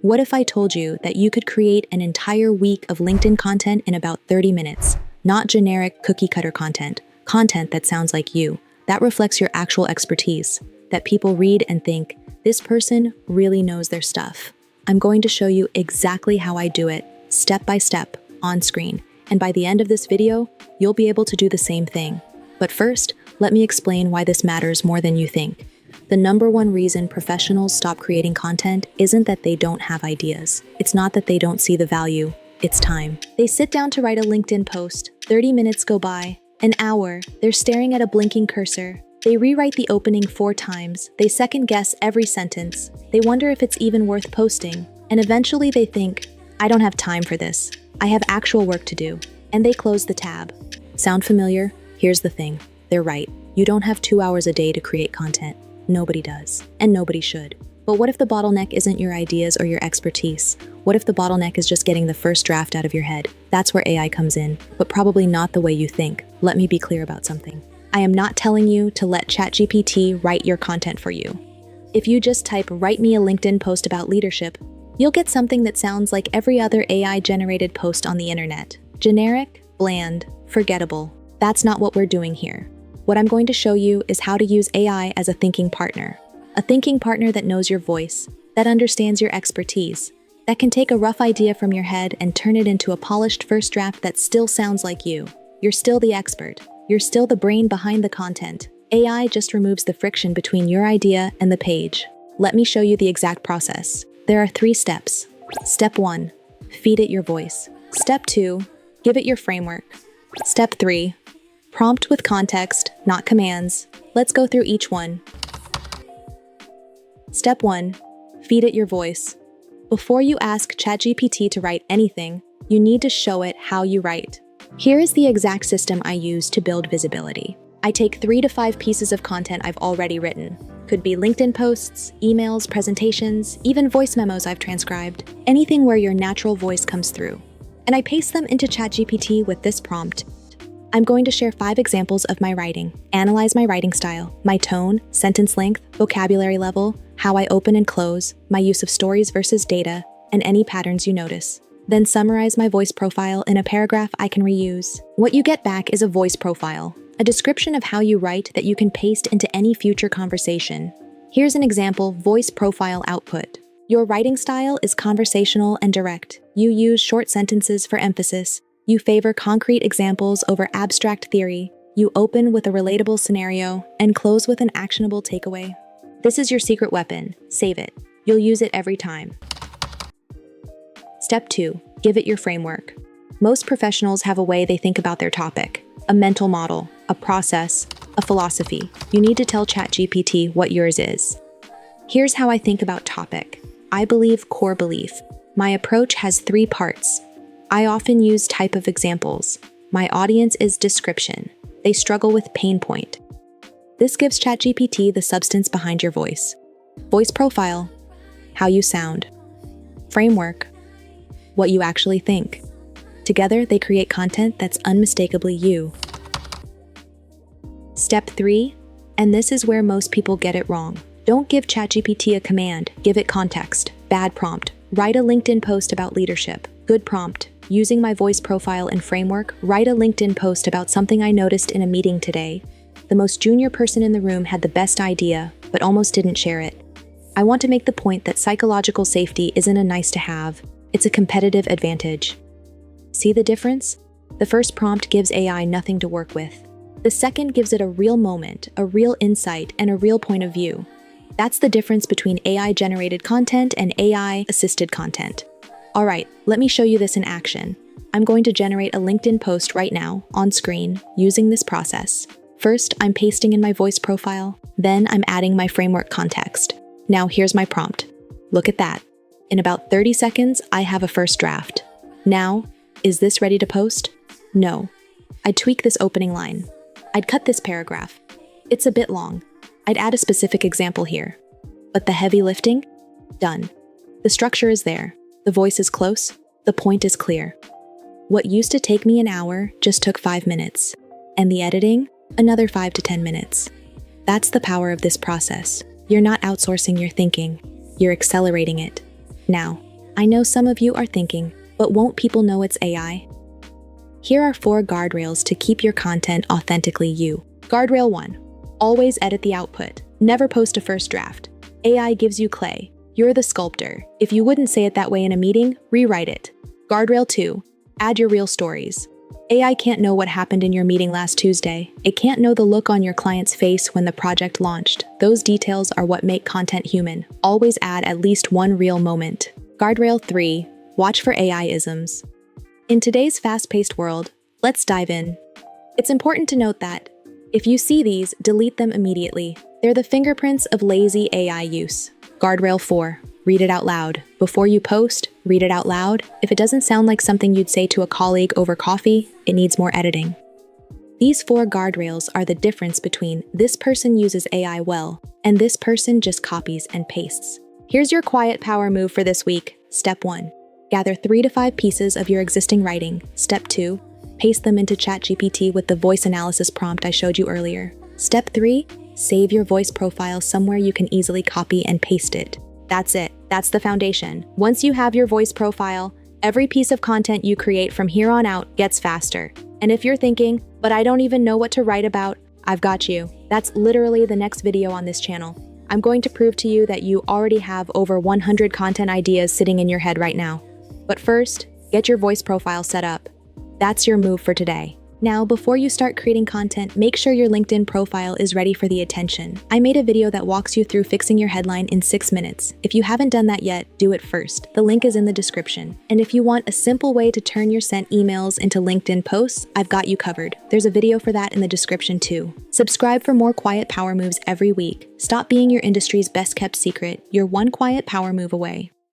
What if I told you that you could create an entire week of LinkedIn content in about 30 minutes? Not generic cookie-cutter content, content that sounds like you, that reflects your actual expertise, that people read and think, this person really knows their stuff. I'm going to show you exactly how I do it, step by step, on screen, and by the end of this video, you'll be able to do the same thing. But first, let me explain why this matters more than you think. The number one reason professionals stop creating content isn't that they don't have ideas. It's not that they don't see the value, it's time. They sit down to write a LinkedIn post, 30 minutes go by, an hour, they're staring at a blinking cursor. They rewrite the opening 4 times, they second guess every sentence, they wonder if it's even worth posting, and eventually they think, I don't have time for this. I have actual work to do. And they close the tab. Sound familiar? Here's the thing. They're right. You don't have 2 hours a day to create content. Nobody does. And nobody should. But what if the bottleneck isn't your ideas or your expertise? What if the bottleneck is just getting the first draft out of your head? That's where AI comes in, but probably not the way you think. Let me be clear about something. I am not telling you to let ChatGPT write your content for you. If you just type, write me a LinkedIn post about leadership, you'll get something that sounds like every other AI-generated post on the internet. Generic, bland, forgettable. That's not what we're doing here. What I'm going to show you is how to use AI as a thinking partner. A thinking partner that knows your voice, that understands your expertise, that can take a rough idea from your head and turn it into a polished first draft that still sounds like you. You're still the expert. You're still the brain behind the content. AI just removes the friction between your idea and the page. Let me show you the exact process. There are 3 steps. Step 1, feed it your voice. Step 2, give it your framework. Step 3, prompt with context, not commands. Let's go through each one. Step 1, feed it your voice. Before you ask ChatGPT to write anything, you need to show it how you write. Here is the exact system I use to build visibility. I take 3 to 5 pieces of content I've already written. Could be LinkedIn posts, emails, presentations, even voice memos I've transcribed. Anything where your natural voice comes through. And I paste them into ChatGPT with this prompt. I'm going to share 5 examples of my writing. Analyze my writing style, my tone, sentence length, vocabulary level, how I open and close, my use of stories versus data, and any patterns you notice. Then summarize my voice profile in a paragraph I can reuse. What you get back is a voice profile, a description of how you write that you can paste into any future conversation. Here's an example voice profile output. Your writing style is conversational and direct. You use short sentences for emphasis. You favor concrete examples over abstract theory. You open with a relatable scenario and close with an actionable takeaway. This is your secret weapon. Save it. You'll use it every time. Step 2, give it your framework. Most professionals have a way they think about their topic, a mental model, a process, a philosophy. You need to tell ChatGPT what yours is. Here's how I think about topic. I believe core belief. My approach has 3 parts. I often use type of examples. My audience is description. They struggle with pain point. This gives ChatGPT the substance behind your voice. Voice profile, how you sound. Framework, what you actually think. Together, they create content that's unmistakably you. Step 3, and this is where most people get it wrong. Don't give ChatGPT a command, give it context. Bad prompt. Write a LinkedIn post about leadership. Good prompt. Using my voice profile and framework, write a LinkedIn post about something I noticed in a meeting today. The most junior person in the room had the best idea, but almost didn't share it. I want to make the point that psychological safety isn't a nice to have, it's a competitive advantage. See the difference? The first prompt gives AI nothing to work with. The second gives it a real moment, a real insight, and a real point of view. That's the difference between AI-generated content and AI-assisted content. All right, let me show you this in action. I'm going to generate a LinkedIn post right now, on screen, using this process. First, I'm pasting in my voice profile. Then I'm adding my framework context. Now here's my prompt. Look at that. In about 30 seconds, I have a first draft. Now, is this ready to post? No. I'd tweak this opening line. I'd cut this paragraph. It's a bit long. I'd add a specific example here. But the heavy lifting? Done. The structure is there. The voice is close. The point is clear. What used to take me an hour just took 5 minutes. And the editing? Another 5 to 10 minutes. That's the power of this process. You're not outsourcing your thinking. You're accelerating it. Now, I know some of you are thinking, but won't people know it's AI? Here are 4 guardrails to keep your content authentically you. Guardrail 1. Always edit the output. Never post a first draft. AI gives you clay. You're the sculptor. If you wouldn't say it that way in a meeting, rewrite it. Guardrail 2. Add your real stories. AI can't know what happened in your meeting last Tuesday. It can't know the look on your client's face when the project launched. Those details are what make content human. Always add at least one real moment. Guardrail 3. Watch for AI isms. In today's fast-paced world, let's dive in. It's important to note that if you see these, delete them immediately. They're the fingerprints of lazy AI use. Guardrail 4. Read it out loud. Before you post, read it out loud. If it doesn't sound like something you'd say to a colleague over coffee, it needs more editing. These 4 guardrails are the difference between this person uses AI well and this person just copies and pastes. Here's your quiet power move for this week. Step 1. Gather 3 to 5 pieces of your existing writing. Step 2. Paste them into ChatGPT with the voice analysis prompt I showed you earlier. Step 3. Save your voice profile somewhere you can easily copy and paste it. That's it. That's the foundation. Once you have your voice profile, every piece of content you create from here on out gets faster. And if you're thinking, but I don't even know what to write about, I've got you. That's literally the next video on this channel. I'm going to prove to you that you already have over 100 content ideas sitting in your head right now. But first, get your voice profile set up. That's your move for today. Now, before you start creating content, make sure your LinkedIn profile is ready for the attention. I made a video that walks you through fixing your headline in 6 minutes. If you haven't done that yet, do it first. The link is in the description. And if you want a simple way to turn your sent emails into LinkedIn posts, I've got you covered. There's a video for that in the description too. Subscribe for more quiet power moves every week. Stop being your industry's best kept secret. You're one quiet power move away.